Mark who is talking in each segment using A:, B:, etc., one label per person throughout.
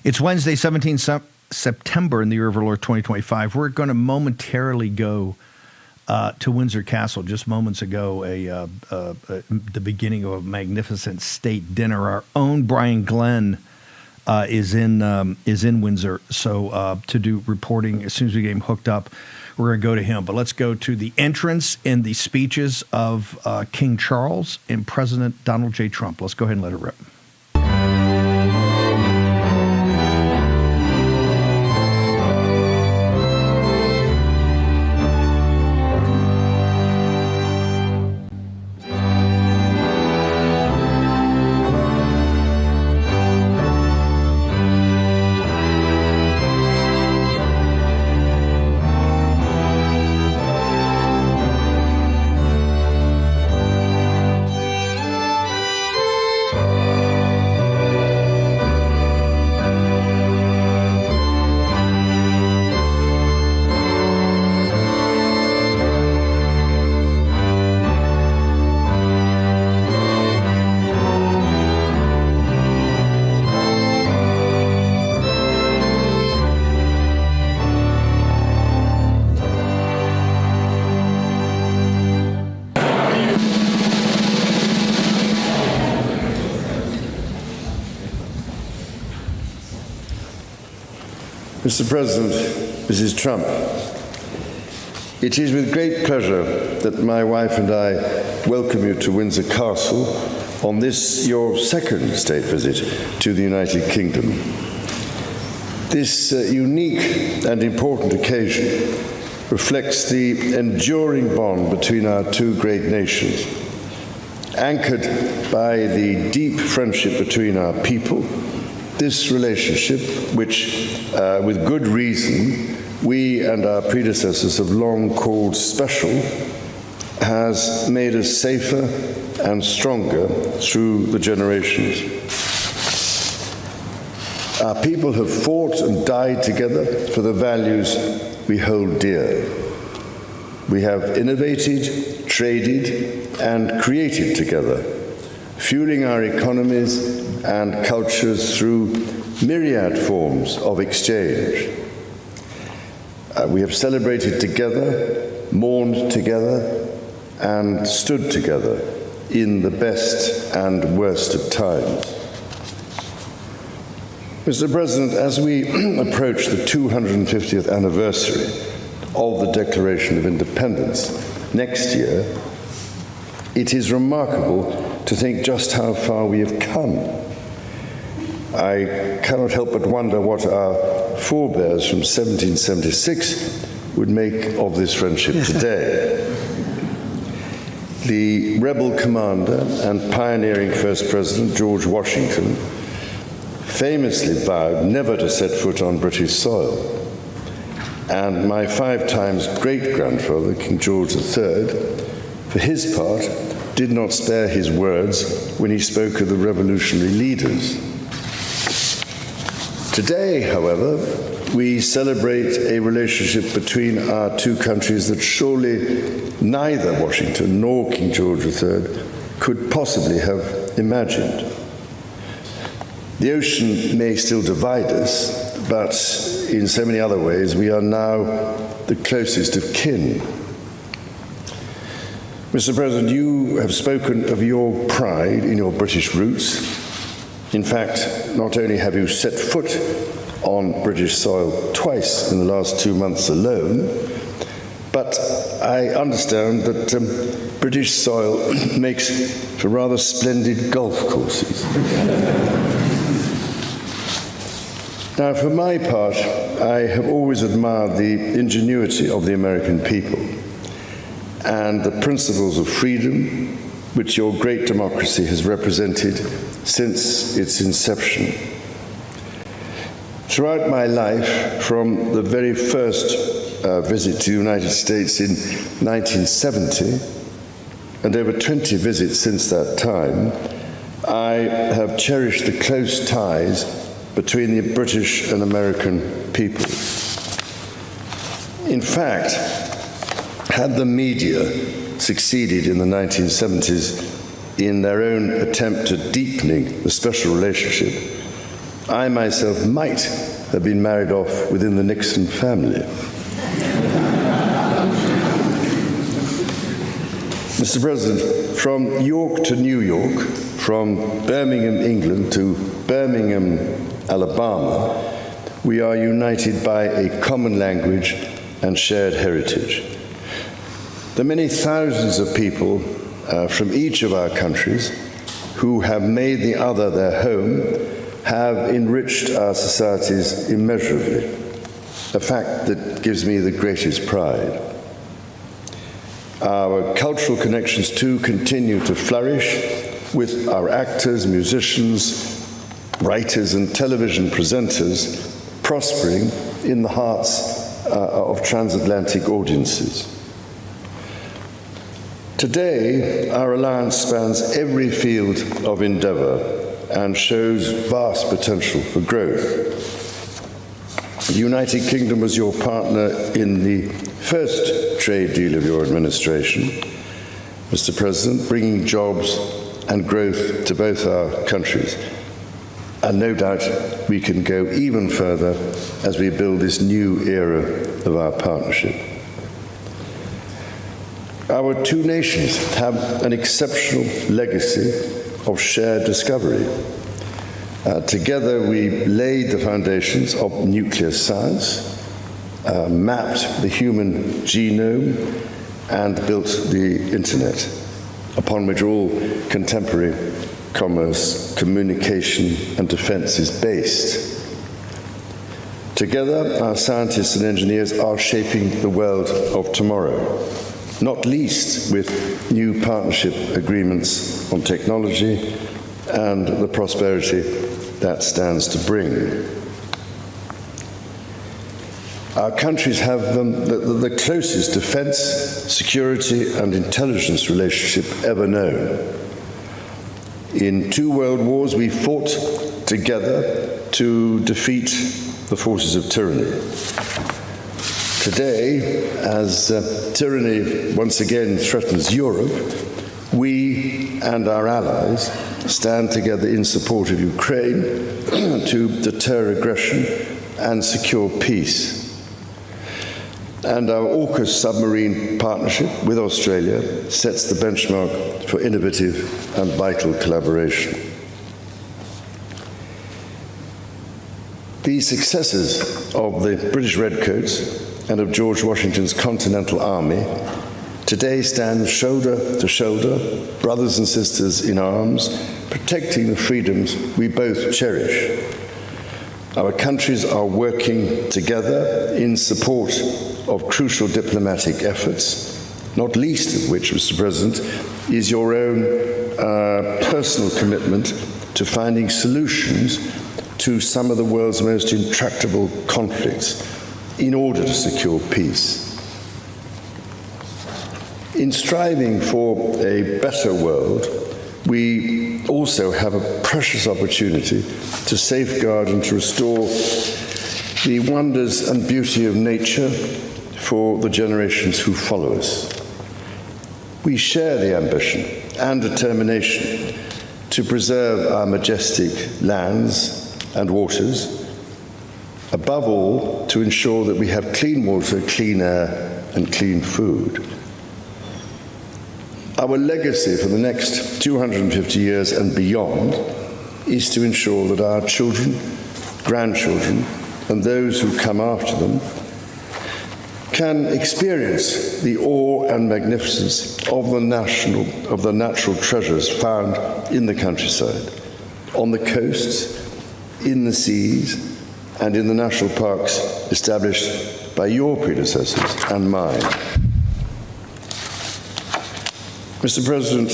A: It's Wednesday, 17th September in the year of our Lord 2025. We're going to momentarily go to Windsor Castle. Just moments ago, the beginning of a magnificent state dinner. Our own Brian Glenn is in Windsor, so to do reporting as soon as we get him hooked up, we're going to go to him. But let's go to the entrance and the speeches of King Charles and President Donald J. Trump. Let's go ahead and let it rip.
B: Mr. President, Mrs. Trump, it is with great pleasure that my wife and I welcome you to Windsor Castle on this, your second state visit to the United Kingdom. This unique and important occasion reflects the enduring bond between our two great nations, anchored by the deep friendship between our people. This relationship, which, with good reason, we and our predecessors have long called special, has made us safer and stronger through the generations. Our people have fought and died together for the values we hold dear. We have innovated, traded, and created together, fueling our economies and cultures through myriad forms of exchange. We have celebrated together, mourned together, and stood together in the best and worst of times. Mr. President, as we approach the 250th anniversary of the Declaration of Independence next year, it is remarkable to think just how far we have come. I cannot help but wonder what our forebears from 1776 would make of this friendship today. The rebel commander and pioneering first president, George Washington, famously vowed never to set foot on British soil. And my 5 times great-grandfather, King George III, for his part, did not spare his words when he spoke of the revolutionary leaders. Today, however, we celebrate a relationship between our two countries that surely neither Washington nor King George III could possibly have imagined. The ocean may still divide us, but in so many other ways, we are now the closest of kin. Mr. President, you have spoken of your pride in your British roots. In fact, not only have you set foot on British soil twice in the last 2 months alone, but I understand that British soil makes for rather splendid golf courses. Now, for my part, I have always admired the ingenuity of the American people and the principles of freedom which your great democracy has represented since its inception. Throughout my life, from the very first visit to the United States in 1970, and over 20 visits since that time, I have cherished the close ties between the British and American peoples. In fact, had the media succeeded in the 1970s in their own attempt at deepening the special relationship, I myself might have been married off within the Nixon family. Mr. President, from York to New York, from Birmingham, England to Birmingham, Alabama, we are united by a common language and shared heritage. The many thousands of people from each of our countries who have made the other their home have enriched our societies immeasurably, a fact that gives me the greatest pride. Our cultural connections, too, continue to flourish with our actors, musicians, writers, and television presenters prospering in the hearts of transatlantic audiences. Today, our alliance spans every field of endeavor and shows vast potential for growth. The United Kingdom was your partner in the first trade deal of your administration, Mr. President, bringing jobs and growth to both our countries. And no doubt we can go even further as we build this new era of our partnership. Our two nations have an exceptional legacy of shared discovery. Together we laid the foundations of nuclear science, mapped the human genome, and built the internet, upon which all contemporary commerce, communication, and defense is based. Together, our scientists and engineers are shaping the world of tomorrow, not least with new partnership agreements on technology and the prosperity that stands to bring. Our countries have the closest defense, security, and intelligence relationship ever known. In 2 world wars, we fought together to defeat the forces of tyranny. Today, as tyranny once again threatens Europe, we and our allies stand together in support of Ukraine to deter aggression and secure peace. And our AUKUS submarine partnership with Australia sets the benchmark for innovative and vital collaboration. The successes of the British Redcoats and of George Washington's Continental Army today stand shoulder to shoulder, brothers and sisters in arms, protecting the freedoms we both cherish. Our countries are working together in support of crucial diplomatic efforts, not least of which, Mr. President, is your own personal commitment to finding solutions to some of the world's most intractable conflicts in order to secure peace. In striving for a better world, we also have a precious opportunity to safeguard and to restore the wonders and beauty of nature for the generations who follow us. We share the ambition and determination to preserve our majestic lands and waters, above all, to ensure that we have clean water, clean air, and clean food. Our legacy for the next 250 years and beyond is to ensure that our children, grandchildren, and those who come after them can experience the awe and magnificence of the natural treasures found in the countryside, on the coasts, in the seas, and in the national parks established by your predecessors and mine. Mr. President,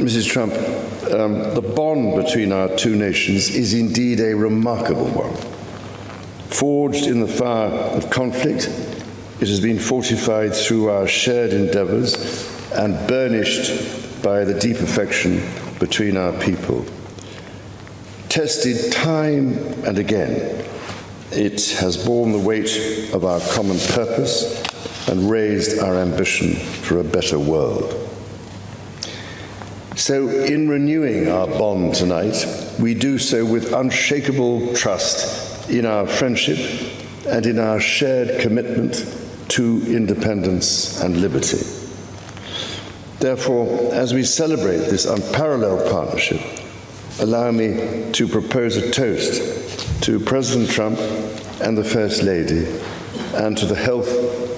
B: Mrs. Trump, the bond between our two nations is indeed a remarkable one. Forged in the fire of conflict, it has been fortified through our shared endeavors and burnished by the deep affection between our people. Tested time and again, it has borne the weight of our common purpose and raised our ambition for a better world. So in renewing our bond tonight, we do so with unshakable trust in our friendship and in our shared commitment to independence and liberty. Therefore, as we celebrate this unparalleled partnership, allow me to propose a toast to President Trump and the First Lady, and to the health,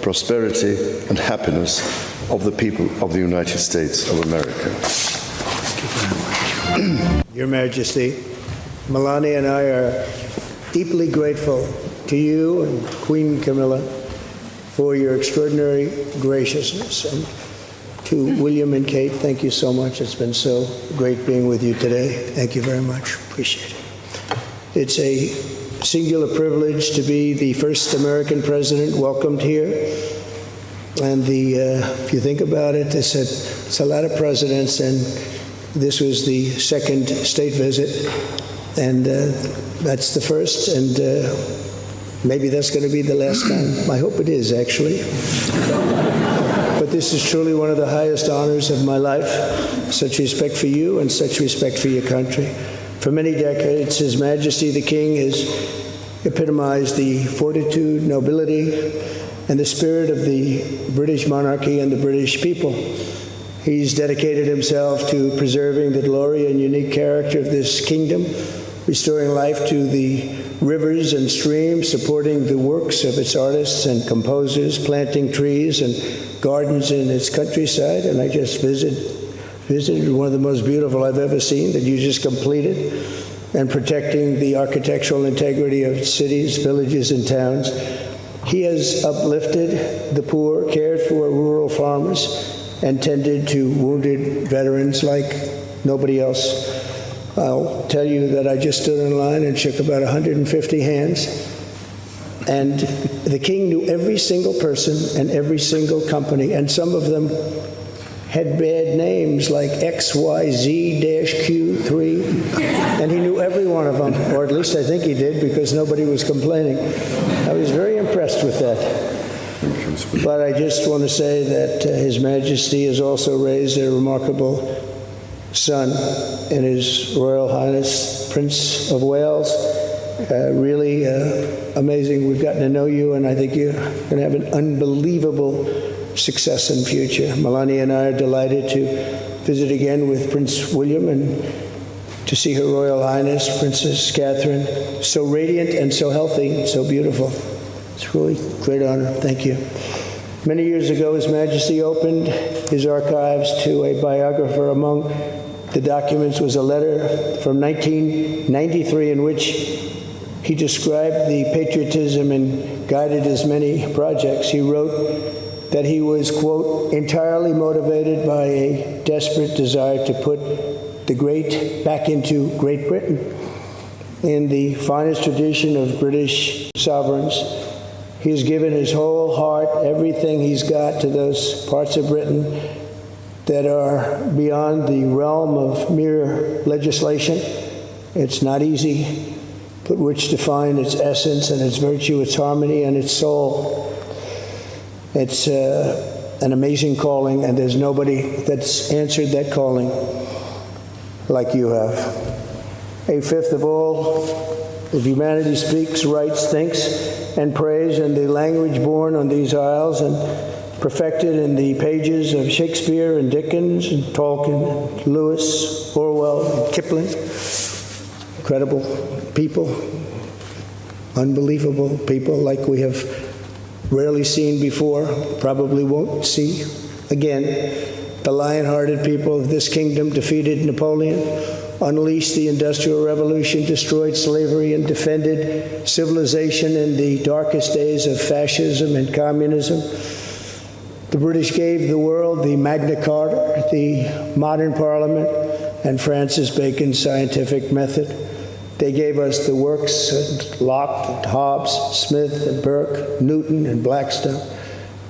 B: prosperity, and happiness of the people of the United States of America.
C: Your Majesty, Melania and I are deeply grateful to you and Queen Camilla for your extraordinary graciousness. And to William and Kate, thank you so much. It's been so great being with you today. Thank you very much. Appreciate it. It's a singular privilege to be the first American president welcomed here. And if you think about it, it's a lot of presidents, and this was the second state visit, and that's the first, and maybe that's going to be the last time. I hope it is, actually. But this is truly one of the highest honors of my life. Such respect for you and such respect for your country. For many decades, His Majesty the King has epitomized the fortitude, nobility, and the spirit of the British monarchy and the British people. He's dedicated himself to preserving the glory and unique character of this kingdom, restoring life to the rivers and streams, supporting the works of its artists and composers, planting trees and gardens in its countryside. And I just visited one of the most beautiful I've ever seen that you just completed, and protecting the architectural integrity of cities, villages, and towns. He has uplifted the poor, cared for rural farmers, and tended to wounded veterans like nobody else. I'll tell you that I just stood in line and shook about 150 hands, and the king knew every single person and every single company, and some of them had bad names like XYZ-Q3, and he knew every one of them, or at least I think he did, because nobody was complaining. I was very impressed with that. But I just want to say that His Majesty has also raised a remarkable son in His Royal Highness Prince of Wales. Really amazing. We've gotten to know you, and I think you're going to have an unbelievable success in future. Melania and I are delighted to visit again with Prince William and to see Her Royal Highness Princess Catherine, so radiant and so healthy and so beautiful. It's really a great honor. Thank you. Many years ago, His Majesty opened his archives to a biographer. Among the documents was a letter from 1993 in which he described the patriotism and guided his many projects. He wrote that he was, quote, entirely motivated by a desperate desire to put the great back into Great Britain. In the finest tradition of British sovereigns, he has given his whole heart, everything he's got, to those parts of Britain that are beyond the realm of mere legislation. It's not easy, but which define its essence and its virtue, its harmony, and its soul. It's an amazing calling, and there's nobody that's answered that calling like you have. A fifth of all of humanity speaks, writes, thinks, and prays in the language born on these isles and perfected in the pages of Shakespeare and Dickens and Tolkien, Lewis, Orwell, and Kipling. Incredible people, unbelievable people like we have rarely seen before, probably won't see again. The lion-hearted people of this kingdom defeated Napoleon, unleashed the Industrial Revolution, destroyed slavery, and defended civilization in the darkest days of fascism and communism. The British gave the world the Magna Carta, the modern parliament, and Francis Bacon's scientific method. They gave us the works of Locke and Hobbes, Smith and Burke, Newton and Blackstone.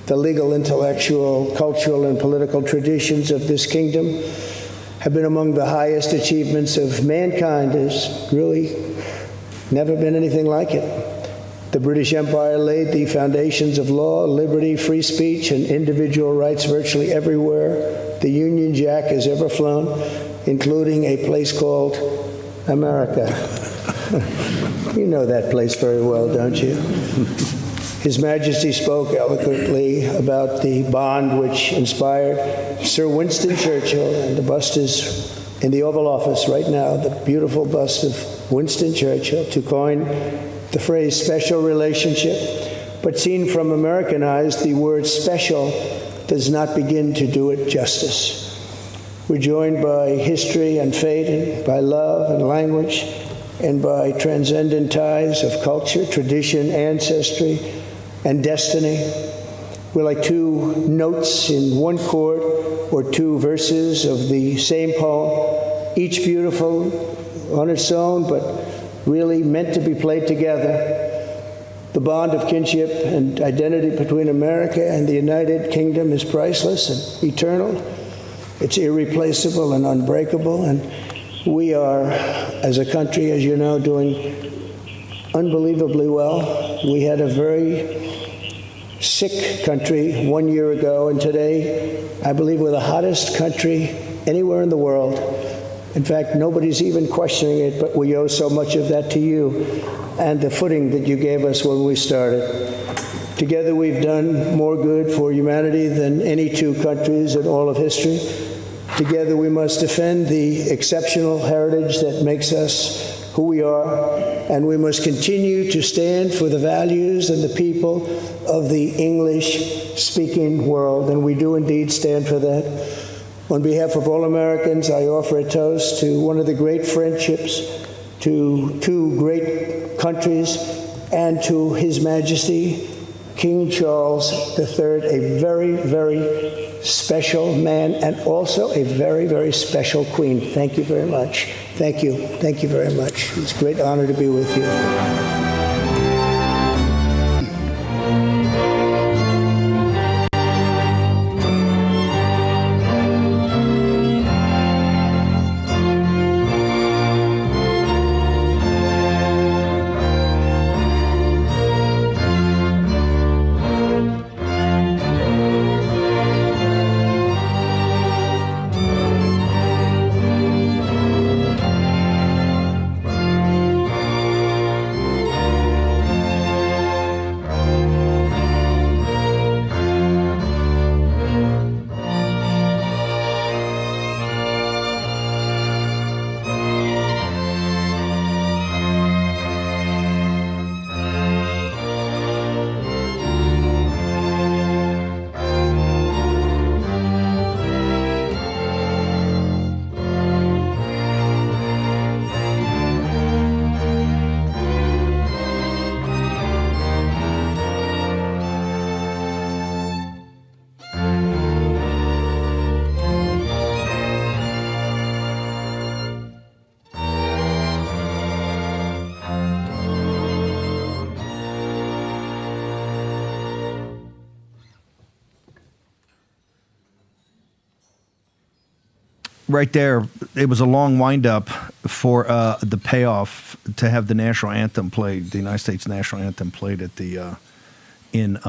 C: The legal, intellectual, cultural, and political traditions of this kingdom have been among the highest achievements of mankind. There's really never been anything like it. The British Empire laid the foundations of law, liberty, free speech, and individual rights virtually everywhere the Union Jack has ever flown. including a place called America. You know that place very well, don't you? His Majesty spoke eloquently about the bond which inspired Sir Winston Churchill, and the bust is in the Oval Office right now, the beautiful bust of Winston Churchill, to coin the phrase special relationship. But seen from American eyes, the word special does not begin to do it justice. We're joined by history and fate, and by love and language, and by transcendent ties of culture, tradition, ancestry, and destiny. We're like two notes in one chord, or two verses of the same poem, each beautiful on its own, but really meant to be played together. The bond of kinship and identity between America and the United Kingdom is priceless and eternal. It's irreplaceable and unbreakable, and we are, as a country, as you know, doing unbelievably well. We had a very sick country 1 year ago, and today, I believe we're the hottest country anywhere in the world. In fact, nobody's even questioning it, but we owe so much of that to you and the footing that you gave us when we started. Together, we've done more good for humanity than any two countries in all of history. Together, we must defend the exceptional heritage that makes us who we are, and we must continue to stand for the values and the people of the English-speaking world, and we do indeed stand for that. On behalf of all Americans, I offer a toast to one of the great friendships, to two great countries, and to His Majesty, King Charles III, a very, very special man, and also a very, very special queen. Thank you very much. Thank you. Thank you very much. It's a great honor to be with you.
A: Right there, it was a long wind-up for the payoff to have the national anthem played, the United States national anthem played at the in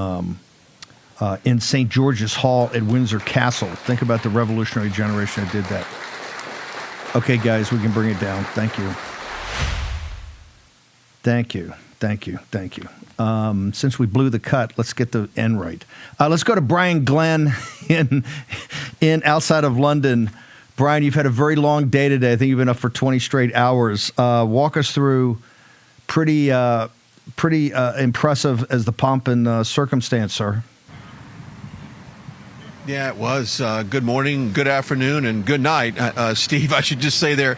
A: St. George's Hall at Windsor Castle. Think about the revolutionary generation that did that. Okay, guys, we can bring it down. Thank you. Thank you. Thank you. Thank you. Since we blew the cut, let's get the end right. Let's go to Brian Glenn in outside of London. Brian, you've had a very long day today. I think you've been up for 20 straight hours. Walk us through pretty impressive as the pomp and circumstance, sir.
D: Yeah, it was. Good morning, good afternoon, and good night, Steve. I should just say there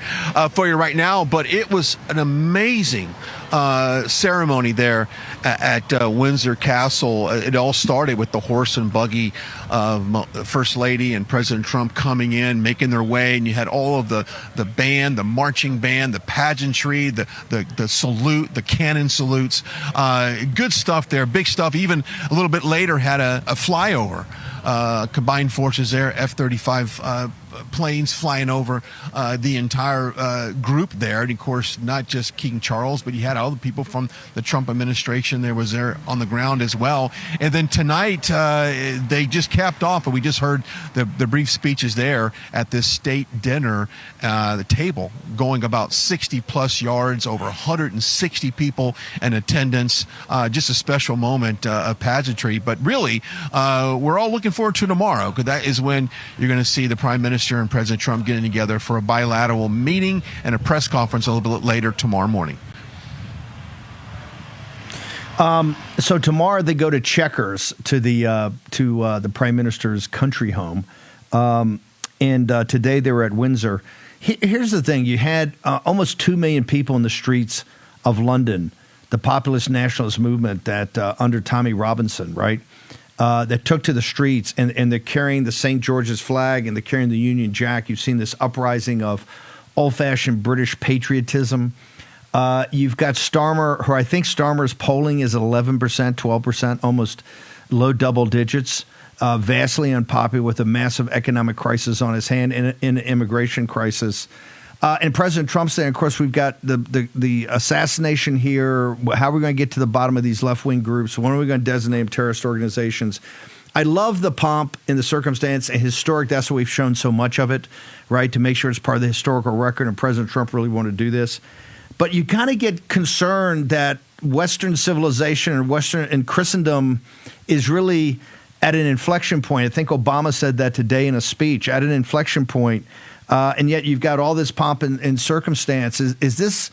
D: for you right now. But it was an amazing ceremony there at Windsor Castle. It all started with the horse and buggy First Lady and President Trump coming in, making their way, and you had all of the band, the marching band, the pageantry, the salute, the cannon salutes. Good stuff there, big stuff. Even a little bit later had a flyover. Combined forces there, F-35 planes flying over the entire group there. And of course, not just King Charles, but you had all the people from the Trump administration there was there on the ground as well. And then tonight, they just capped off, and we just heard the brief speeches there at this state dinner, the table going about 60 plus yards, over 160 people in attendance. Just a special moment of pageantry. But really, we're all looking forward to tomorrow, because that is when you're going to see the Prime Minister and President Trump getting together for a bilateral meeting and a press conference a little bit later tomorrow morning.
A: So tomorrow they go to Chequers, to the Prime Minister's country home, and today they were at Windsor. Here's the thing: you had almost 2 million people in the streets of London, the populist nationalist movement that under Tommy Robinson, right, that took to the streets, and they're carrying the St. George's flag and they're carrying the Union Jack. You've seen this uprising of old-fashioned British patriotism. You've got Starmer, who I think Starmer's polling is 11%, 12%, almost low double digits, vastly unpopular with a massive economic crisis on his hand and an immigration crisis. And President Trump's there. Of course, we've got the assassination here. How are we going to get to the bottom of these left-wing groups? When are we going to designate them terrorist organizations? I love the pomp in the circumstance and historic. That's what we've shown so much of it, right, to make sure it's part of the historical record. And President Trump really wanted to do this. But you kind of get concerned that Western civilization and Christendom is really at an inflection point. I think Obama said that today in a speech, at an inflection point. And yet you've got all this pomp and circumstance. Is this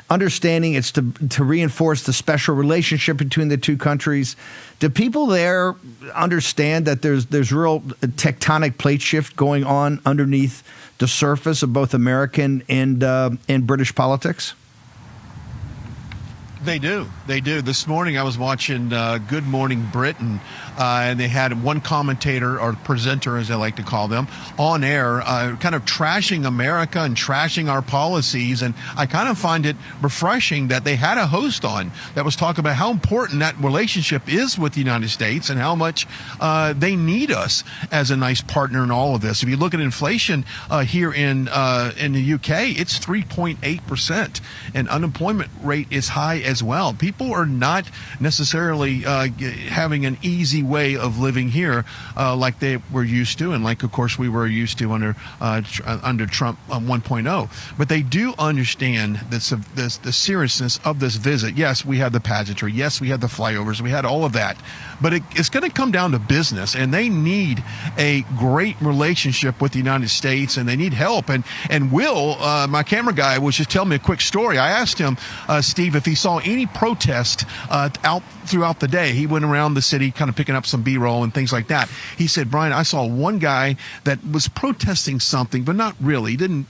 A: understanding it's to reinforce the special relationship between the two countries? Do people there understand that there's real tectonic plate shift going on underneath the surface of both American and British politics?
D: They do. This morning I was watching Good Morning Britain, and they had one commentator, or presenter as I like to call them, on air, kind of trashing America and trashing our policies. And I kind of find it refreshing that they had a host on that was talking about how important that relationship is with the United States and how much they need us as a nice partner in all of this. If you look at inflation here in the UK, it's 3.8%, and unemployment rate is high as well. People are not necessarily having an easy way of living here like they were used to, and like, of course, we were used to under Trump 1.0. But they do understand the seriousness of this visit. Yes, we had the pageantry. Yes, we had the flyovers. We had all of that. But it's going to come down to business, and they need a great relationship with the United States, and they need help. And Will, my camera guy, was just telling me a quick story. I asked him, Steve, if he saw any protest out throughout the day. He went around the city kind of picking up some B-roll and things like that. He said, Brian, I saw one guy that was protesting something, but not really. It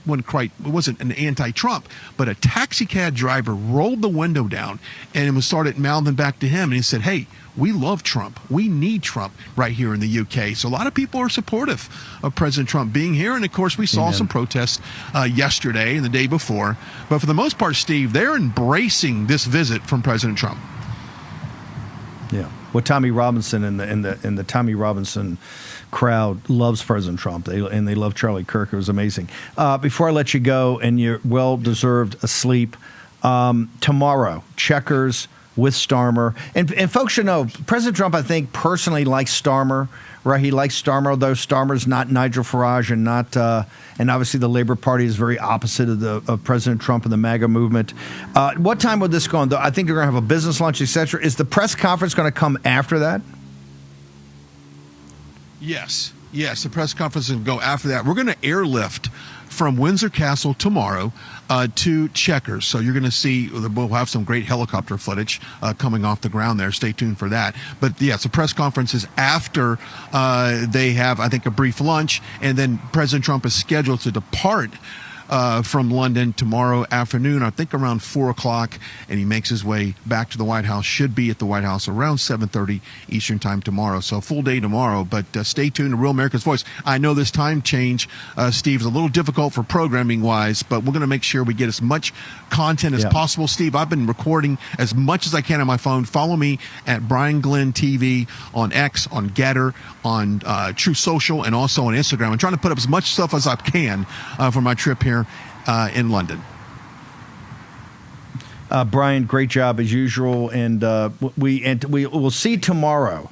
D: wasn't an anti-Trump, but a taxi cab driver rolled the window down and started mouthing back to him. And he said, hey, we love Trump. We need Trump right here in the UK. So a lot of people are supportive of President Trump being here. And, of course, we saw some protests yesterday and the day before. But for the most part, Steve, they're embracing this visit from President Trump.
A: Yeah. Well, Tommy Robinson and the Tommy Robinson crowd loves President Trump. They love Charlie Kirk. It was amazing. Before I let you go, and you're well-deserved sleep, tomorrow, Chequers with Starmer. And folks should know, President Trump, I think, personally likes Starmer, right? He likes Starmer, although Starmer's not Nigel Farage and not, and obviously the Labor Party is very opposite of President Trump and the MAGA movement. What time would this go on? I think they're going to have a business lunch, etc. Is the press conference going to come after that? Yes, the press conference will go after that. We're going to airlift from Windsor Castle tomorrow to Chequers. So you're going to see, we'll have some great helicopter footage coming off the ground there. Stay tuned for that. But yes, the press conference is after they have, I think, a brief lunch, and then President Trump is scheduled to depart
D: from London tomorrow afternoon, I think around 4 o'clock, and he makes his way back to the White House. Should be at the White House around 7:30 Eastern time tomorrow. So full day tomorrow, but stay tuned to Real America's Voice. I know this time change, Steve, is a little difficult for programming wise, but we're going to make sure we get as much content as possible. Steve, I've been recording as much as I can on my phone. Follow me at Brian Glenn TV on X, on Getter, on True Social, and also on Instagram. I'm trying to put up as much stuff as I can for my trip here in London.
A: Brian, great job as usual, and we will see tomorrow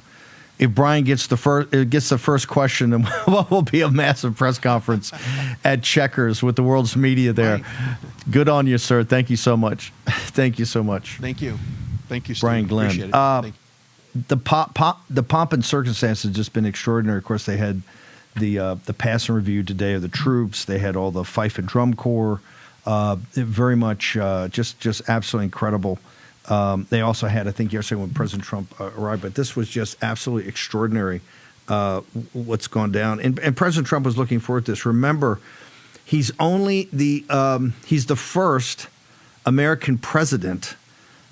A: if Brian gets the first question, and what will be a massive press conference at Checkers with the world's media there.
D: Right.
A: Good on you, sir. Thank you so much. Thank you so much.
D: Thank you, Steve.
A: Brian Glenn.
D: Appreciate it. Thank you.
A: The pomp and circumstance has just been extraordinary. Of course, they had the passing review today of the troops. They had all the fife and drum corps. Very much just absolutely incredible. They also had, I think, yesterday when President Trump arrived, but this was just absolutely extraordinary what's gone down. And President Trump was looking forward to this. Remember, he's the first American president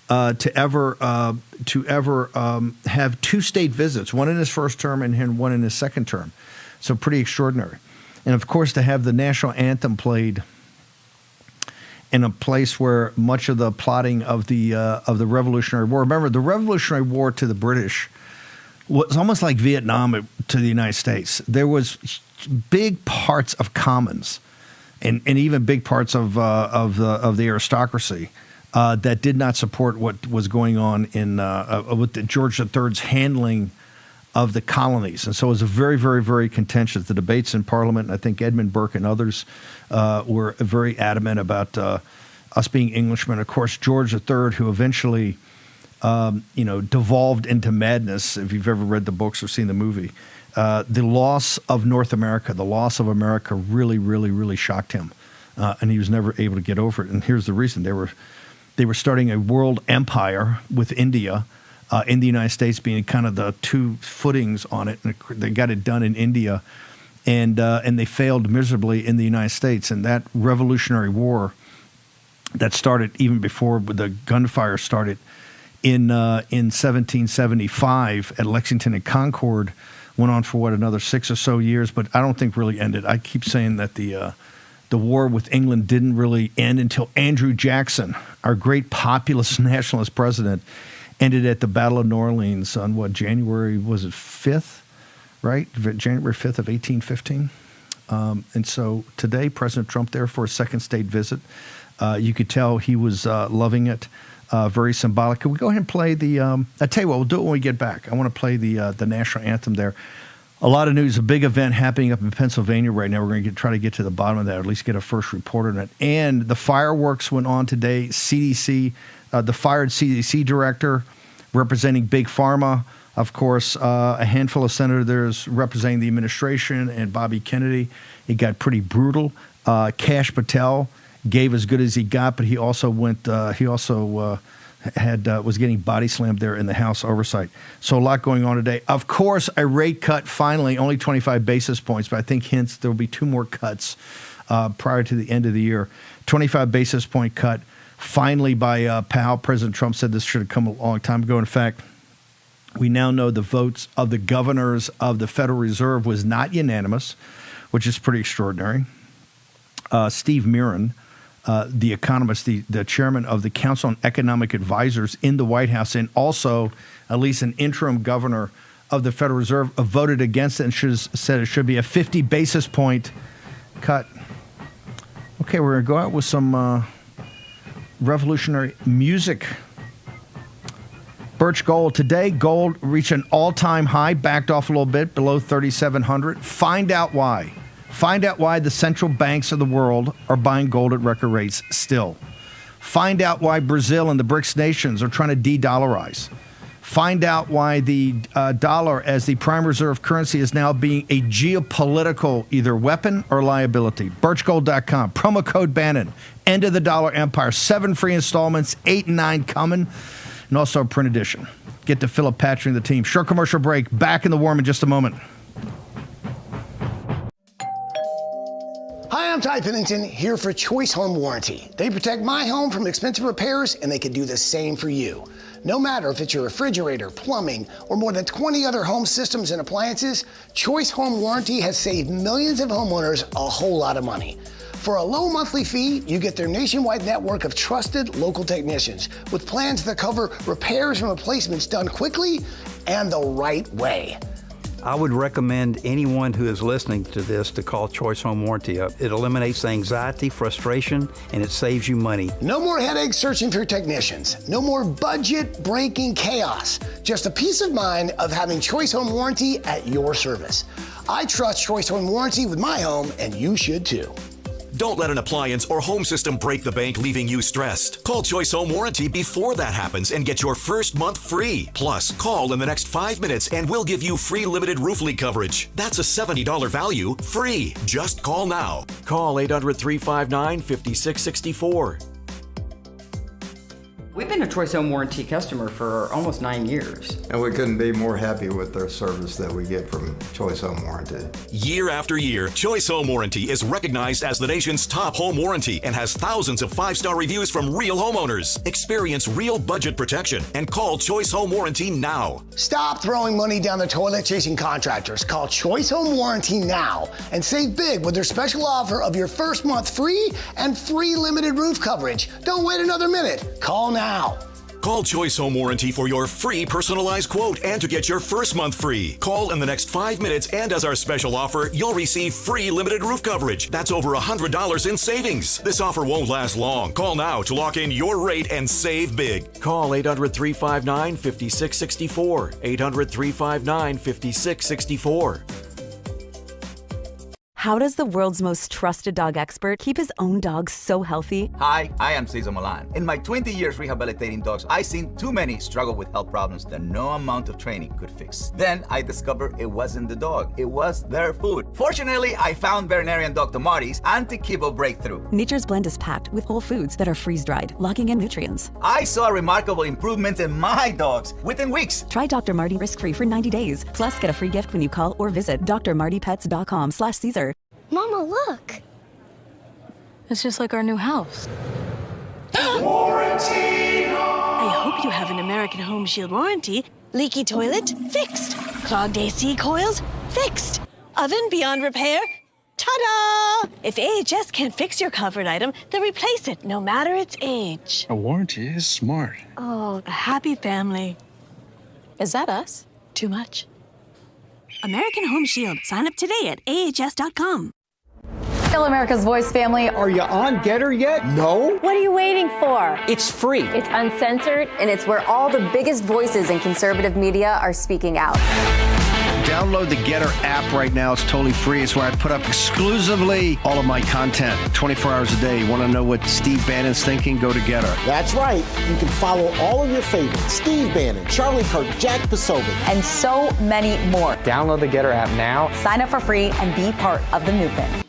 A: to ever have two state visits, one in his first term and one in his second term. So pretty extraordinary. And of course, to have the national anthem played in a place where much of the plotting of the Revolutionary War. Remember, the Revolutionary War to the British was almost like Vietnam to the United States. There was big parts of commons and even big parts of the aristocracy that did not support what was going on in with George III's handling of the colonies. And so it was a very, very, very contentious. The debates in Parliament, and I think Edmund Burke and others were very adamant about us being Englishmen. Of course, George III, who eventually, devolved into madness, if you've ever read the books or seen the movie. The loss of North America, the loss of America really, really, really shocked him. And he was never able to get over it. And here's the reason. They were starting a world empire with India, in the United States being kind of the two footings on it. And they got it done in India, and they failed miserably in the United States. And that Revolutionary War that started even before the gunfire started in 1775 at Lexington and Concord went on for another 6 or so years, but I don't think really ended. I keep saying that the war with England didn't really end until Andrew Jackson, our great populist nationalist president, ended at the Battle of New Orleans on January, was it 5th, right? January 5th of 1815. And so today, President Trump there for a second state visit. You could tell he was loving it, very symbolic. Can we go ahead and play I tell you what, we'll do it when we get back. I want to play the national anthem there. A lot of news, a big event happening up in Pennsylvania right now. We're going to try to get to the bottom of that, or at least get a first report on it. And the fireworks went on today. CDC, the fired CDC director representing Big Pharma, of course, a handful of senators representing the administration, and Bobby Kennedy. It got pretty brutal. Kash Patel gave as good as he got, but he also was getting body slammed there in the House Oversight. So a lot going on today. Of course, a rate cut finally, only 25 basis points, but I think hints there will be 2 more cuts prior to the end of the year. 25 basis point cut finally by Powell. President Trump said this should have come a long time ago. In fact, we now know the votes of the governors of the Federal Reserve was not unanimous, which is pretty extraordinary. Steve Mirren, the economist, the chairman of the Council on Economic Advisors in the White House, and also at least an interim governor of the Federal Reserve, voted against it and said it should be a 50 basis point cut. Okay, we're going to go out with some revolutionary music. Birch Gold today, gold reached an all-time high, backed off a little bit below 3,700. Find out why. Find out why the central banks of the world are buying gold at record rates still. Find out why Brazil and the BRICS nations are trying to de-dollarize. Find out why the dollar as the prime reserve currency is now being a geopolitical either weapon or liability. Birchgold.com. Promo code Bannon. End of the dollar empire. 7 free installments, 8 and 9 coming, and also a print edition. Get to Philip Patrick and the team. Short commercial break. Back in the warm in just a moment.
E: Hi, I'm I'm Ty Pennington, here for Choice Home Warranty. They protect my home from expensive repairs, and they can do the same for you. No matter if it's your refrigerator, plumbing, or more than 20 other home systems and appliances, Choice Home Warranty has saved millions of homeowners a whole lot of money. For a low monthly fee, you get their nationwide network of trusted local technicians with plans that cover repairs and replacements done quickly and the right way.
F: I would recommend anyone who is listening to this to call Choice Home Warranty up. It eliminates the anxiety, frustration, and it saves you money.
E: No more headaches searching for technicians. No more budget-breaking chaos. Just a peace of mind of having Choice Home Warranty at your service. I trust Choice Home Warranty with my home, and you should too.
G: Don't let an appliance or home system break the bank, leaving you stressed. Call Choice Home Warranty before that happens and get your first month free. Plus, call in the next 5 minutes and we'll give you free limited roof leak coverage. That's a $70 value, free. Just call now. Call 800-359-5664.
H: We've been a Choice Home Warranty customer for almost 9 years.
I: And we couldn't be more happy with their service that we get from Choice Home Warranty.
G: Year after year, Choice Home Warranty is recognized as the nation's top home warranty and has thousands of 5-star reviews from real homeowners. Experience real budget protection and call Choice Home Warranty now.
E: Stop throwing money down the toilet chasing contractors. Call Choice Home Warranty now and save big with their special offer of your first month free and free limited roof coverage. Don't wait another minute. Call now.
G: Call Choice Home Warranty for your free personalized quote and to get your first month free. Call in the next 5 minutes, and as our special offer, you'll receive free limited roof coverage. That's over $100 in savings. This offer won't last long. Call now to lock in your rate and save big. Call 800-359-5664. 800-359-5664.
J: How does the world's most trusted dog expert keep his own dog so healthy?
K: Hi, I am Cesar Milan. In my 20 years rehabilitating dogs, I've seen too many struggle with health problems that no amount of training could fix. Then I discovered it wasn't the dog, it was their food. Fortunately, I found veterinarian Dr. Marty's Anti-Kibble Breakthrough.
J: Nature's Blend is packed with whole foods that are freeze-dried, locking in nutrients.
K: I saw remarkable improvements in my dogs within weeks.
J: Try Dr. Marty risk-free for 90 days. Plus, get a free gift when you call or visit drmartypets.com/Caesar.
L: Mama, look. It's just like our new house.
M: Warranty! I hope you have an American Home Shield warranty. Leaky toilet? Fixed. Clogged AC coils? Fixed. Oven beyond repair? Ta-da! If AHS can't fix your covered item, then replace it, no matter its age.
N: A warranty is smart.
M: Oh, a happy family.
L: Is that us?
M: Too much. American Home Shield. Sign up today at ahs.com.
O: Hello, America's Voice family.
P: Are you on Getter yet? No?
O: What are you waiting for?
P: It's free.
O: It's uncensored, and it's where all the biggest voices in conservative media are speaking out.
A: Download the Getter app right now. It's totally free. It's where I put up exclusively all of my content 24 hours a day. You want to know what Steve Bannon's thinking? Go to Getter.
P: That's right. You can follow all of your favorites. Steve Bannon, Charlie Kirk, Jack Posobiec.
O: And so many more.
P: Download the Getter app now.
O: Sign up for free and be part of the movement.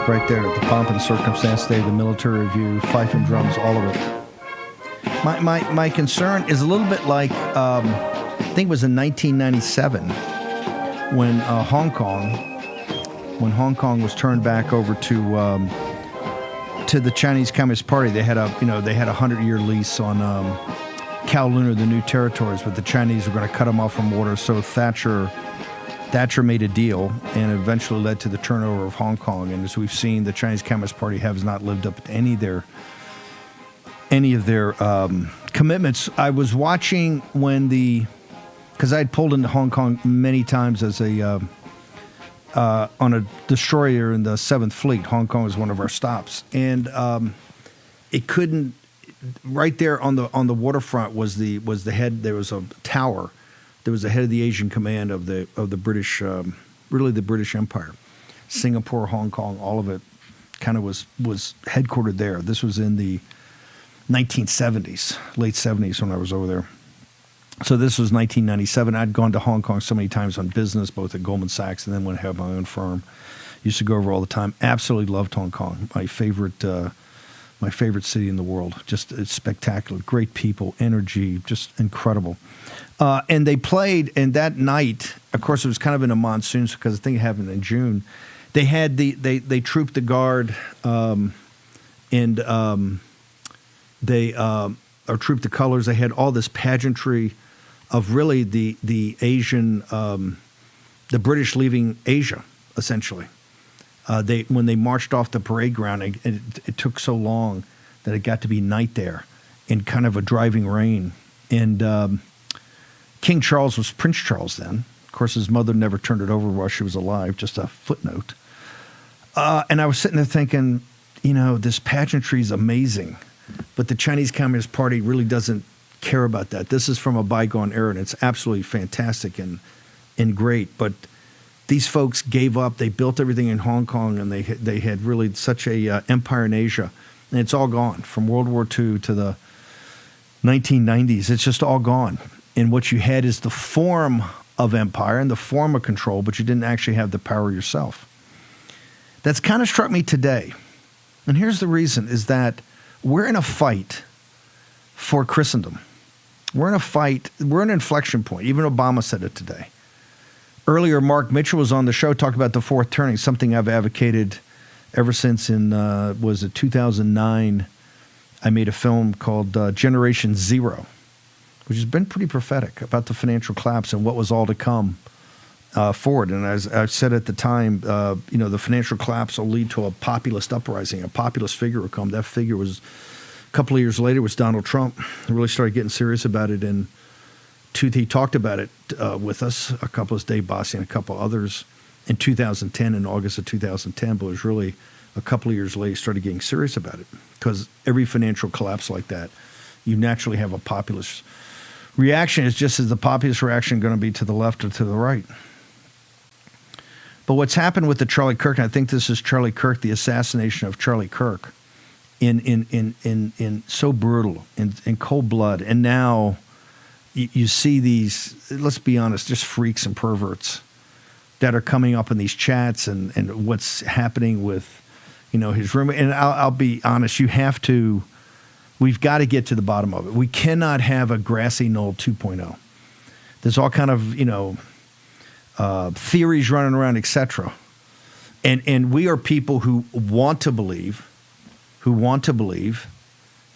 A: Right there at the Pomp and Circumstance Day, the Military Review, Fife and Drums, all of it. My concern is a little bit like, I think it was in 1997 when Hong Kong was turned back over to the Chinese Communist Party. They had a 100-year lease on Kowloon, the new territories, but the Chinese were going to cut them off from water. So Thatcher made a deal and eventually led to the turnover of Hong Kong. And as we've seen, the Chinese Communist Party has not lived up to any of their commitments. I was watching when because I had pulled into Hong Kong many times as on a destroyer in the 7th Fleet. Hong Kong was one of our stops, and it couldn't. Right there on the waterfront was the head. There was a tower. There was the head of the Asian Command of the British, really the British Empire, Singapore, Hong Kong, all of it, kind of was headquartered there. This was in the 1970s, late 70s when I was over there. So this was 1997. I'd gone to Hong Kong so many times on business, both at Goldman Sachs and then when I had my own firm. Used to go over all the time. Absolutely loved Hong Kong. My favorite city in the world. Just it's spectacular. Great people, energy, just incredible. And they played, and that night, of course, it was kind of in a monsoon because the thing happened in June. They had they trooped the guard, or trooped the colors. They had all this pageantry of really the Asian, the British leaving Asia, essentially. When they marched off the parade ground, it took so long that it got to be night there in kind of a driving rain. And King Charles was Prince Charles then. Of course, his mother never turned it over while she was alive, just a footnote. And I was sitting there thinking, this pageantry is amazing, but the Chinese Communist Party really doesn't care about that. This is from a bygone era, and it's absolutely fantastic and great. But these folks gave up. They built everything in Hong Kong, and they had really such a empire in Asia, and it's all gone from World War II to the 1990s. It's just all gone. And what you had is the form of empire and the form of control, but you didn't actually have the power yourself. That's kind of struck me today. And here's the reason, is that we're in a fight for Christendom. We're in a fight. We're an inflection point. Even Obama said it today. Earlier, Mark Mitchell was on the show, talked about the fourth turning, something I've advocated ever since in, 2009. I made a film called Generation Zero, which has been pretty prophetic about the financial collapse and what was all to come forward. And as I said at the time, the financial collapse will lead to a populist uprising. A populist figure will come. That figure was, a couple of years later, was Donald Trump. He really started getting serious about it. And he talked about it with us, a couple of Dave Bossie and a couple others in 2010, in August of 2010. But it was really a couple of years later he started getting serious about it, because every financial collapse like that, you naturally have a populist reaction. Is just as the populist reaction going to be to the left or to the right. But what's happened with the Charlie Kirk, and I think this is Charlie Kirk, the assassination of Charlie Kirk, in so brutal, in cold blood, and now you see these, let's be honest, just freaks and perverts that are coming up in these chats, and what's happening with, his room. And I'll be honest, we've got to get to the bottom of it. We cannot have a grassy knoll 2.0. There's all kind of, theories running around, etc. And we are people who want to believe,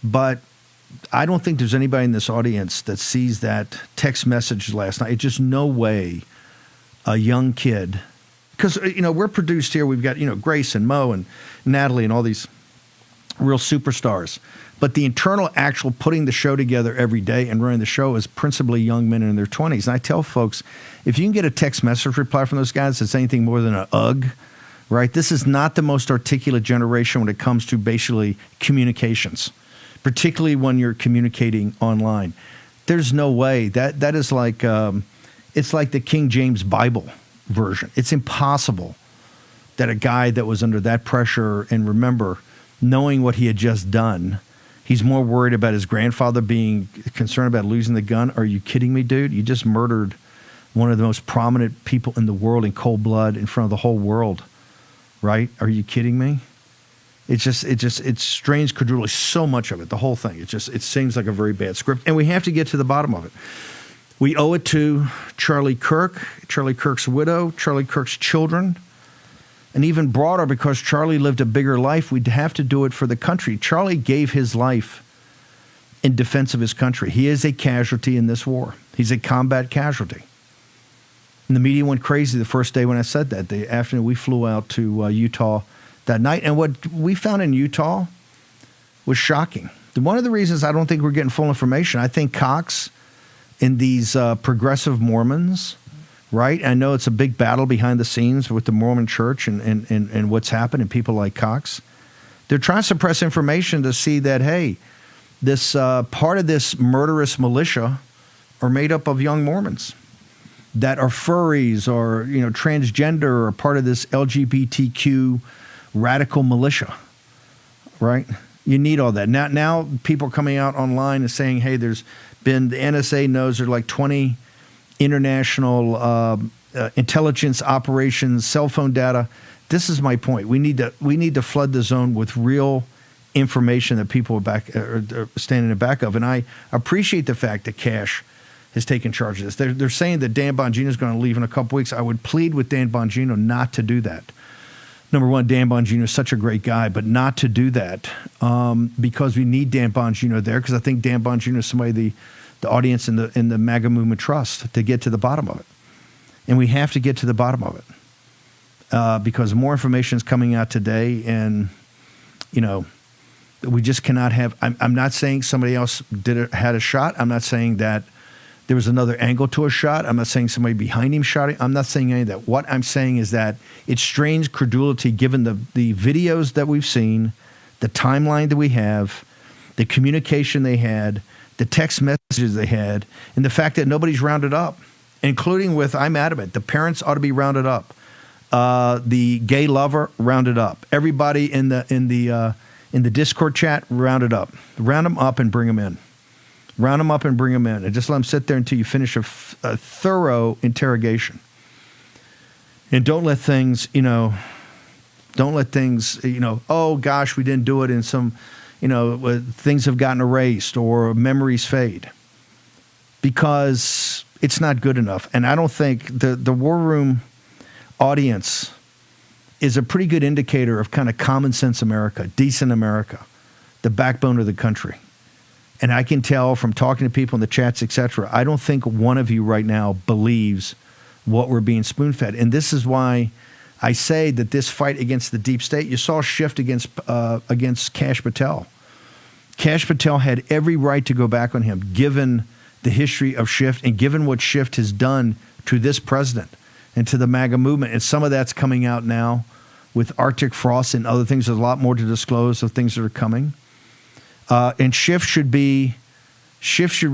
A: but I don't think there's anybody in this audience that sees that text message last night. It's just no way a young kid, because, we're produced here. We've got, Grace and Mo and Natalie and all these real superstars. But the internal actual putting the show together every day and running the show is principally young men in their 20s. And I tell folks, if you can get a text message reply from those guys that's anything more than an ugh, right? This is not the most articulate generation when it comes to basically communications, particularly when you're communicating online. There's no way. That is like, it's like the King James Bible version. It's impossible that a guy that was under that pressure, and remember, knowing what he had just done, he's more worried about his grandfather being concerned about losing the gun. Are you kidding me, dude? You just murdered one of the most prominent people in the world in cold blood in front of the whole world, right? Are you kidding me? It strains credulity, so much of it, the whole thing. It seems like a very bad script, and we have to get to the bottom of it. We owe it to Charlie Kirk, Charlie Kirk's widow, Charlie Kirk's children, and even broader, because Charlie lived a bigger life, we'd have to do it for the country. Charlie gave his life in defense of his country. He is a casualty in this war. He's a combat casualty. And the media went crazy the first day when I said that. The afternoon we flew out to Utah that night. And what we found in Utah was shocking. One of the reasons I don't think we're getting full information, I think Cox and these progressive Mormons, right? I know it's a big battle behind the scenes with the Mormon church and what's happened and people like Cox. They're trying to suppress information to see that, hey, this part of this murderous militia are made up of young Mormons that are furries or, transgender or part of this LGBTQ radical militia, right? You need all that. Now people are coming out online and saying, hey, the NSA knows there are like 20 international intelligence operations, cell phone data. This is my point. We need to flood the zone with real information that people are standing in the back of. And I appreciate the fact that Kash has taken charge of this. They're saying that Dan Bongino is going to leave in a couple weeks. I would plead with Dan Bongino not to do that. Number one, Dan Bongino is such a great guy, but not to do that because we need Dan Bongino there, because I think Dan Bongino is somebody the audience in the MAGA movement trust to get to the bottom of it. And we have to get to the bottom of it because more information is coming out today, and, we just cannot have – I'm not saying somebody else had a shot. I'm not saying that there was another angle to a shot. I'm not saying somebody behind him shot it. I'm not saying any of that. What I'm saying is that it strains credulity given the videos that we've seen, the timeline that we have, the communication they had, the text messages they had, and the fact that nobody's rounded up, including with, I'm adamant, the parents ought to be rounded up. The gay lover rounded up. Everybody in the Discord chat rounded up. Round them up and bring them in. Round them up and bring them in, and just let them sit there until you finish a thorough interrogation. And don't let things, oh gosh, we didn't do it, and some, things have gotten erased or memories fade, because it's not good enough. And I don't think the War Room audience is a pretty good indicator of kind of common sense America, decent America, the backbone of the country. And I can tell from talking to people in the chats, et cetera, I don't think one of you right now believes what we're being spoon-fed. And this is why I say that this fight against the deep state, you saw a shift against Kash Patel. Kash Patel had every right to go back on him, given the history of Shift and given what Shift has done to this president and to the MAGA movement. And some of that's coming out now with Arctic Frost and other things. There's a lot more to disclose of things that are coming. And Schiff should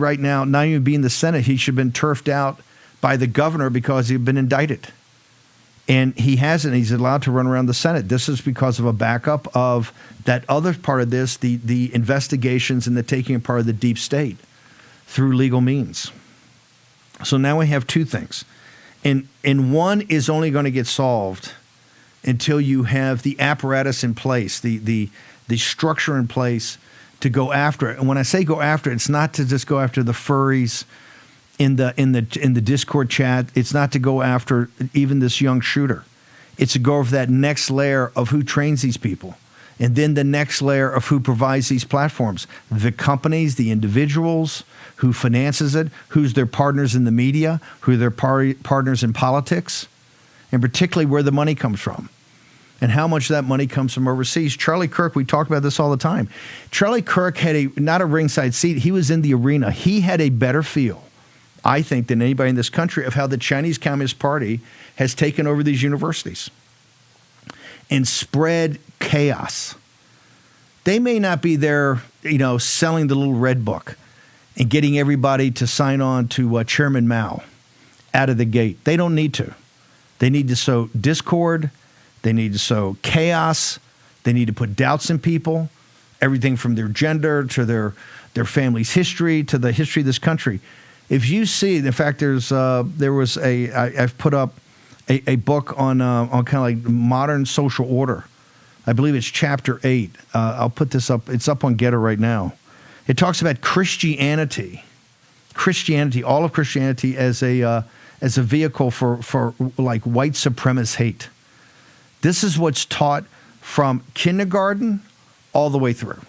A: right now not even be in the Senate. He should have been turfed out by the governor because he'd been indicted. And he hasn't. He's allowed to run around the Senate. This is because of a backup of that other part of this, the investigations and the taking apart of the deep state through legal means. So now we have two things. And one is only going to get solved until you have the apparatus in place, the structure in place to go after it. And when I say go after it, it's not to just go after the furries in the Discord chat. It's not to go after even this young shooter. It's to go over that next layer of who trains these people. And then the next layer of who provides these platforms. The companies, the individuals, who finances it, who's their partners in the media, who are their partners in politics, and particularly where the money comes from. And how much of that money comes from overseas. Charlie Kirk, we talk about this all the time. Charlie Kirk had not a ringside seat. He was in the arena. He had a better feel, I think, than anybody in this country of how the Chinese Communist Party has taken over these universities and spread chaos. They may not be there, selling the little red book and getting everybody to sign on to Chairman Mao out of the gate. They don't need to. They need to sow discord. They need to sow chaos. They need to put doubts in people, everything from their gender to their family's history to the history of this country. If you see, in fact, I've put up a book on kind of like modern social order. I believe it's chapter 8. I'll put this up. It's up on Getter right now. It talks about Christianity, all of Christianity as a vehicle for like white supremacist hate. This is what's taught from kindergarten all the way through.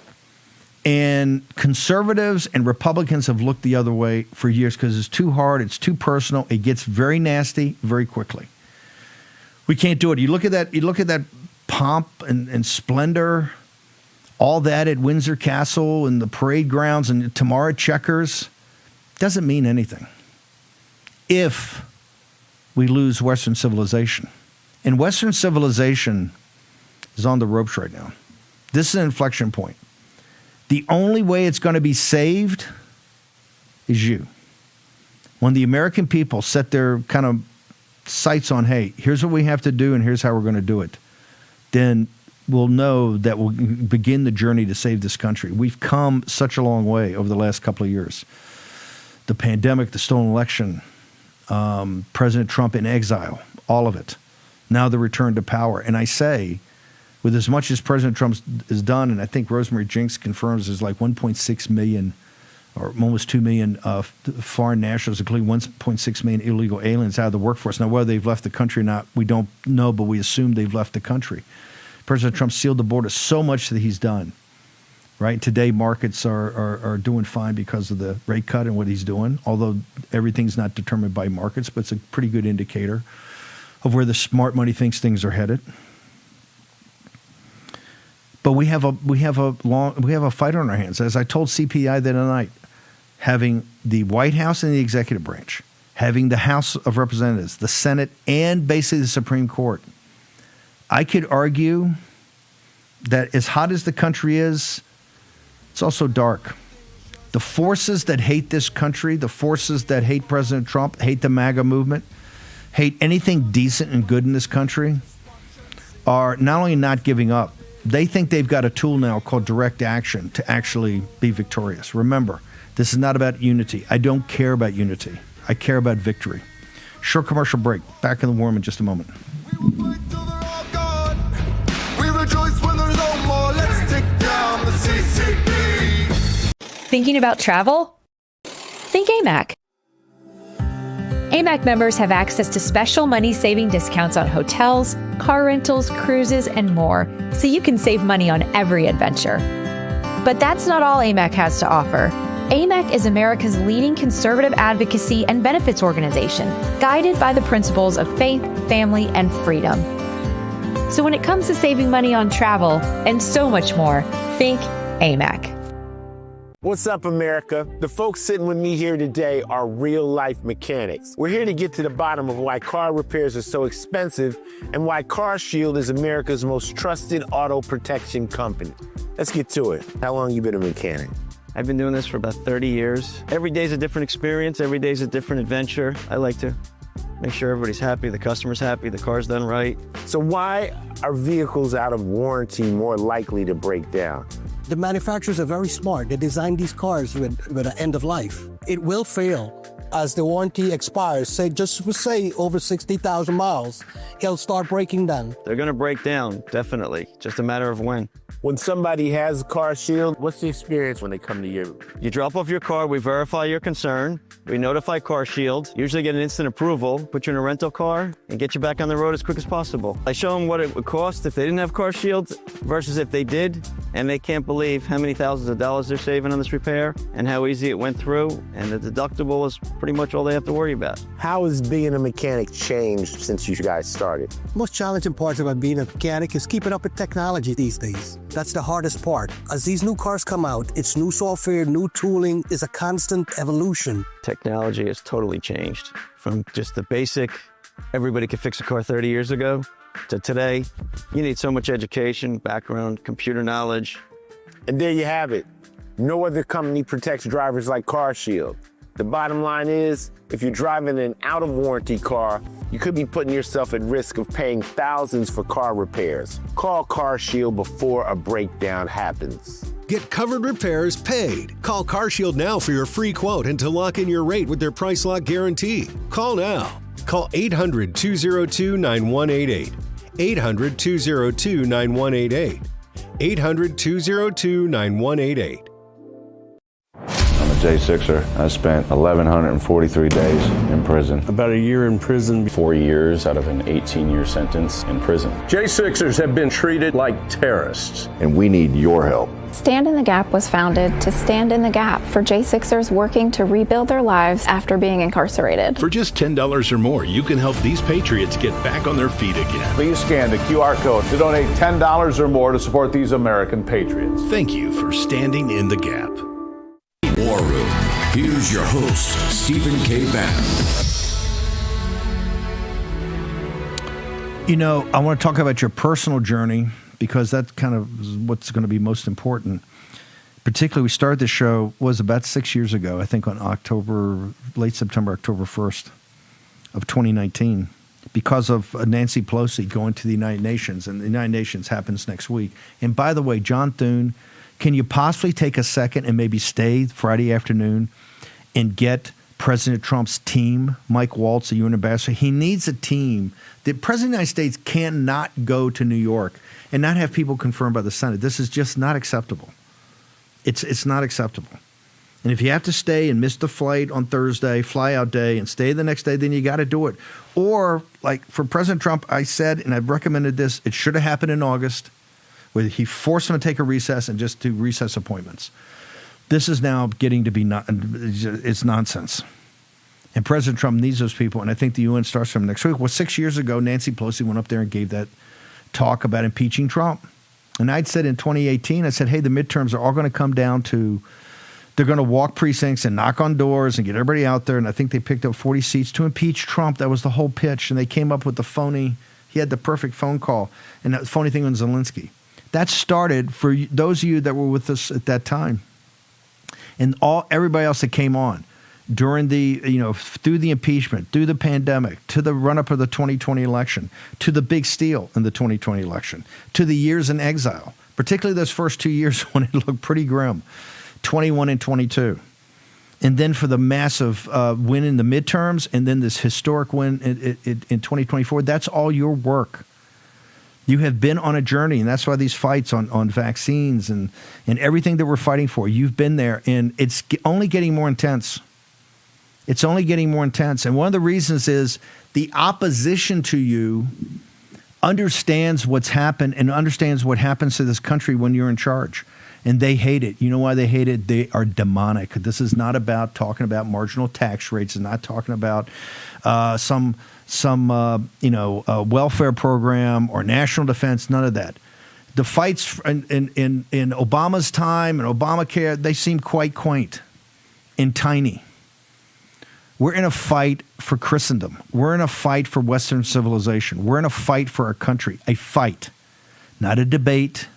A: And conservatives and Republicans have looked the other way for years because it's too hard, it's too personal, it gets very nasty very quickly. We can't do it. You look at that pomp and splendor all that at Windsor Castle and the parade grounds and tomorrow at Chequers doesn't mean anything if we lose Western civilization. And Western civilization is on the ropes right now. This is an inflection point. The only way it's going to be saved is you. When the American people set their kind of sights on, hey, here's what we have to do and here's how we're going to do it, then we'll know that we'll begin the journey to save this country. We've come such a long way over the last couple of years. The pandemic, the stolen election, President Trump in exile, all of it. Now the return to power. And I say, with as much as President Trump has done, and I think Rosemary Jinks confirms there's like 1.6 million or almost 2 million foreign nationals, including 1.6 million illegal aliens out of the workforce. Now, whether they've left the country or not, we don't know, but we assume they've left the country. President Trump sealed the border so much that he's done. Right? Today, markets are doing fine because of the rate cut and what he's doing, although everything's not determined by markets, but it's a pretty good indicator of where the smart money thinks things are headed. But we have a fight on our hands. As I told CPI the other night, having the White House and the executive branch, having the House of Representatives, the Senate, and basically the Supreme Court, I could argue that as hot as the country is, it's also dark. The forces that hate this country, the forces that hate President Trump, hate the MAGA movement, hate anything decent and good in this country, are not only not giving up, they think they've got a tool now called direct action to actually be victorious. Remember, this is not about unity. I don't care about unity. I care about victory. Short commercial break. Back in the War Room in just a moment.
N: Thinking about travel? Think AMAC. AMAC members have access to special money-saving discounts on hotels, car rentals, cruises, and more, so you can save money on every adventure. But that's not all AMAC has to offer. AMAC is America's leading conservative advocacy and benefits organization, guided by the principles of faith, family, and freedom. So when it comes to saving money on travel and so much more, think AMAC.
Q: What's up, America? The folks sitting with me here today are real-life mechanics. We're here to get to the bottom of why car repairs are so expensive and why CarShield is America's most trusted auto protection company. Let's get to it. How long you been a mechanic?
R: I've been doing this for about 30 years. Every day's a different experience. Every day's a different adventure. I like to make sure everybody's happy, the customer's happy, the car's done right.
Q: So why are vehicles out of warranty more likely to break down?
S: The manufacturers are very smart. They designed these cars with an end of life. It will fail as the warranty expires. Say over 60,000 miles, it'll start breaking down.
R: They're going to break down, definitely. Just a matter of when.
Q: When somebody has CarShield, what's the experience when they come to you?
R: You drop off your car, we verify your concern, we notify CarShield, usually get an instant approval, put you in a rental car, and get you back on the road as quick as possible. I show them what it would cost if they didn't have CarShield versus if they did, and they can't believe how many thousands of dollars they're saving on this repair and how easy it went through, and the deductible is pretty much all they have to worry about.
Q: How has being a mechanic changed since you guys started?
S: Most challenging parts about being a mechanic is keeping up with technology these days. That's the hardest part. As these new cars come out, it's new software, new tooling, is a constant evolution.
R: Technology has totally changed from just the basic, everybody could fix a car 30 years ago, to today. You need so much education, background, computer knowledge.
Q: And there you have it. No other company protects drivers like CarShield. The bottom line is, if you're driving an out-of-warranty car, you could be putting yourself at risk of paying thousands for car repairs. Call CarShield before a breakdown happens.
T: Get covered repairs paid. Call CarShield now for your free quote and to lock in your rate with their price lock guarantee. Call now. Call 800-202-9188. 800-202-9188. 800-202-9188.
U: I'm a J6er. I spent 1,143 days in prison.
V: About a year in prison.
U: 4 years out of an 18-year sentence in prison.
V: J6ers have been treated like terrorists.
U: And we need your help.
W: Stand in the Gap was founded to stand in the gap for J6ers working to rebuild their lives after being incarcerated.
X: For just $10 or more, you can help these patriots get back on their feet again.
V: Please scan the QR code to donate $10 or more to support these American patriots.
X: Thank you for standing in the gap.
Y: War Room. Here's your host, Stephen K. Bannon.
A: You know, I want to talk about your personal journey because that's kind of what's going to be most important. Particularly, we started the show was about 6 years ago, I think on late September, October 1st of 2019, because of Nancy Pelosi going to the United Nations, and the United Nations happens next week. And by the way, John Thune, can you possibly take a second and maybe stay Friday afternoon and get President Trump's team, Mike Waltz, the UN ambassador? He needs a team. The President of the United States cannot go to New York and not have people confirmed by the Senate. This is just not acceptable. It's not acceptable. And if you have to stay and miss the flight on Thursday, fly out day, and stay the next day, then you got to do it. Or, like for President Trump, I said, and I've recommended this, it should have happened in August, where he forced them to take a recess and just do recess appointments. This is now getting to be it's nonsense. And President Trump needs those people, and I think the UN starts from next week. Well, 6 years ago, Nancy Pelosi went up there and gave that talk about impeaching Trump. And I'd said in 2018, I said, hey, the midterms are all going to come down to, they're going to walk precincts and knock on doors and get everybody out there. And I think they picked up 40 seats to impeach Trump. That was the whole pitch. And they came up with he had the perfect phone call. And that phony thing on Zelensky. That started for those of you that were with us at that time. And everybody else that came on during through the impeachment, through the pandemic, to the run-up of the 2020 election, to the big steal in the 2020 election, to the years in exile, particularly those first 2 years when it looked pretty grim, 21 and 22. And then for the massive win in the midterms, and then this historic win in 2024, that's all your work. You have been on a journey, and that's why these fights on vaccines and everything that we're fighting for, you've been there, and it's only getting more intense. It's only getting more intense. And one of the reasons is the opposition to you understands what's happened and understands what happens to this country when you're in charge. And they hate it. You know why they hate it? They are demonic. This is not about talking about marginal tax rates. It's not talking about some welfare program or national defense, none of that. The fights in Obama's time and Obamacare, they seem quite quaint and tiny. We're in a fight for Christendom. We're in a fight for Western civilization. We're in a fight for our country. A fight, not a debate,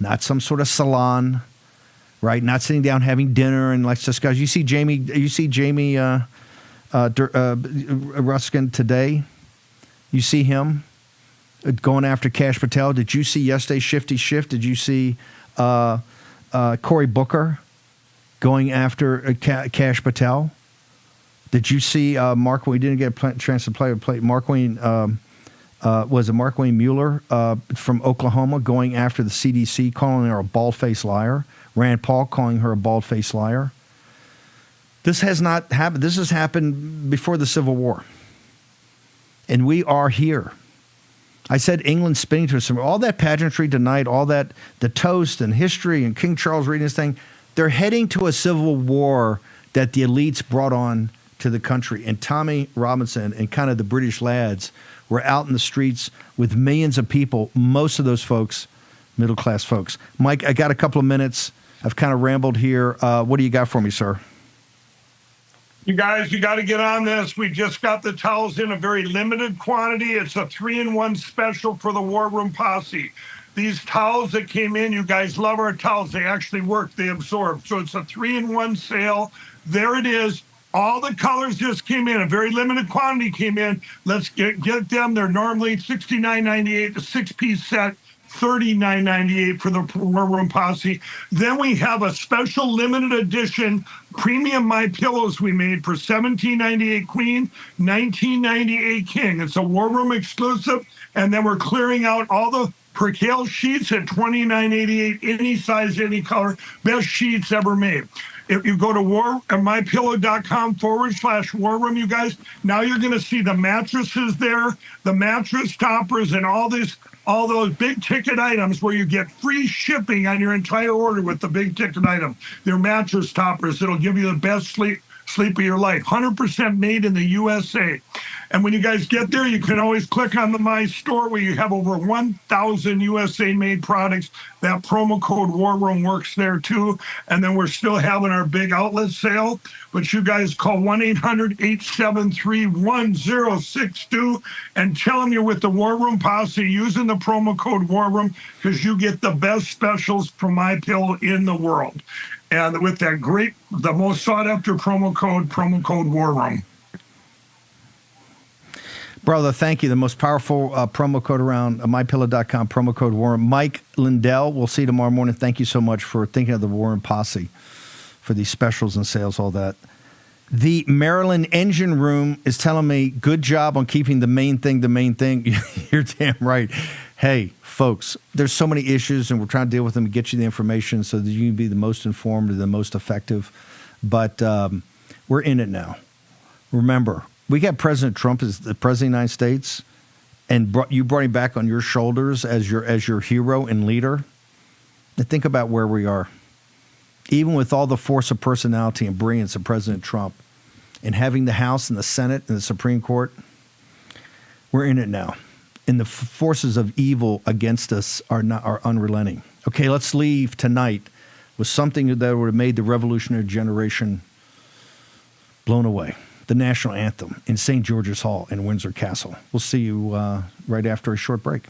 A: not some sort of salon, right? Not sitting down having dinner and let's discuss. You see Jamie Ruskin today. You see him going after Kash Patel. Did you see yesterday's Shifty Shift? Did you see Cory Booker going after Kash Patel? Did you see Mark? We didn't get a chance to play. Mark Wayne was it Mark Wayne Mueller from Oklahoma going after the CDC, calling her a bald-faced liar. Rand Paul calling her a bald-faced liar. This has not happened. This has happened before the Civil War, and we are here. I said England spinning to us. All that pageantry tonight, all that the toast and history and King Charles reading this thing. They're heading to a civil war that the elites brought on to the country. And Tommy Robinson and kind of the British lads were out in the streets with millions of people, most of those folks, middle-class folks. Mike, I got a couple of minutes. I've kind of rambled here. What do you got for me, sir?
Z: You guys, you got to get on this. We just got the towels in a very limited quantity. It's a 3-in-1 special for the War Room Posse. These towels that came in, you guys love our towels. They actually work. They absorb. So it's a 3-in-1 sale. There it is. All the colors just came in. A very limited quantity came in. Let's get them. They're normally $69.98, the 6-piece set, $39.98 for the War Room Posse. Then we have a special limited edition premium My Pillows we made for $17.98 Queen, $19.98 King. It's a War Room exclusive. And then we're clearing out all the percale sheets at $29.88, any size, any color. Best sheets ever made. If you go to mypillow.com/war room, you guys, now you're going to see the mattresses there, the mattress toppers, and all those big ticket items where you get free shipping on your entire order with the big ticket item. They're mattress toppers that'll give you the best sleep of your life. 100% made in the USA. And when you guys get there, you can always click on the My Store where you have over 1,000 USA-made products. That promo code War Room works there too. And then we're still having our big outlet sale. But you guys call 1-800-873-1062 and tell them you're with the War Room Posse using the promo code War Room because you get the best specials from MyPillow in the world. And with that the most sought-after promo code War Room.
A: Brother, thank you. The most powerful promo code around, mypillow.com, promo code War Room. Mike Lindell, we'll see you tomorrow morning. Thank you so much for thinking of the War Room Posse for these specials and sales, all that. The Maryland Engine Room is telling me, good job on keeping the main thing the main thing. You're damn right. Hey, folks, there's so many issues, and we're trying to deal with them and get you the information so that you can be the most informed and the most effective. But we're in it now. Remember, we got President Trump as the president of the United States, and you brought him back on your shoulders as your hero and leader. Now think about where we are. Even with all the force of personality and brilliance of President Trump, and having the House and the Senate and the Supreme Court, we're in it now. And the forces of evil against us are unrelenting. Okay, let's leave tonight with something that would have made the revolutionary generation blown away. The national anthem in St. George's Hall in Windsor Castle. We'll see you right after a short break.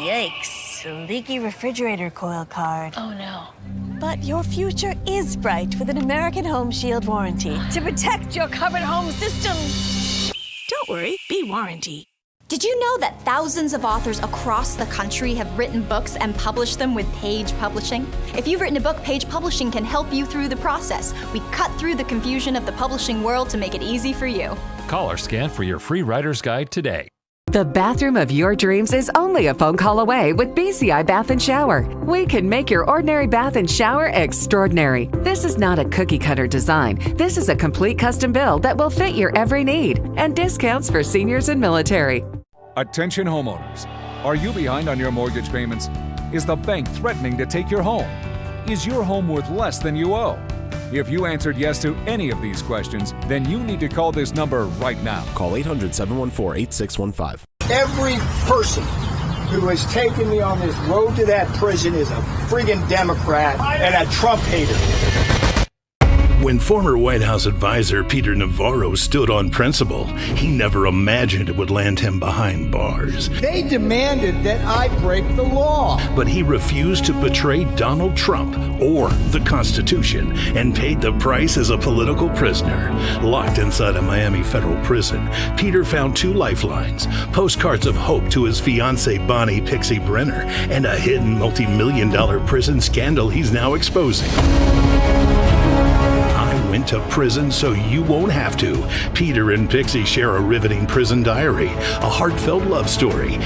M: Yikes. Leaky refrigerator coil card.
L: Oh no.
M: But your future is bright with an American Home Shield warranty to protect your covered home systems. Don't worry, be warranty.
B: Did you know that thousands of authors across the country have written books and published them with Page Publishing? If you've written a book, Page Publishing can help you through the process. We cut through the confusion of the publishing world to make it easy for you.
C: Call or scan for your free writer's guide today.
D: The bathroom of your dreams is only a phone call away with BCI Bath and Shower. We can make your ordinary bath and shower extraordinary. This is not a cookie cutter design. This is a complete custom build that will fit your every need, and discounts for seniors and military.
F: Attention homeowners. Are you behind on your mortgage payments? Is the bank threatening to take your home? Is your home worth less than you owe? If you answered yes to any of these questions, then you need to call this number right now.
H: Call 800-714-8615.
I: Every person who has taken me on this road to that prison is a friggin' Democrat and a Trump hater.
X: When former White House advisor Peter Navarro stood on principle, he never imagined it would land him behind bars.
I: They demanded that I break the law.
X: But he refused to betray Donald Trump or the Constitution and paid the price as a political prisoner. Locked inside a Miami federal prison, Peter found 2 lifelines, postcards of hope to his fiancée Bonnie Pixie Brenner, and a hidden multi-million-dollar prison scandal he's now exposing. I went to prison so you won't have to. Peter and Pixie share a riveting prison diary, a heartfelt love story,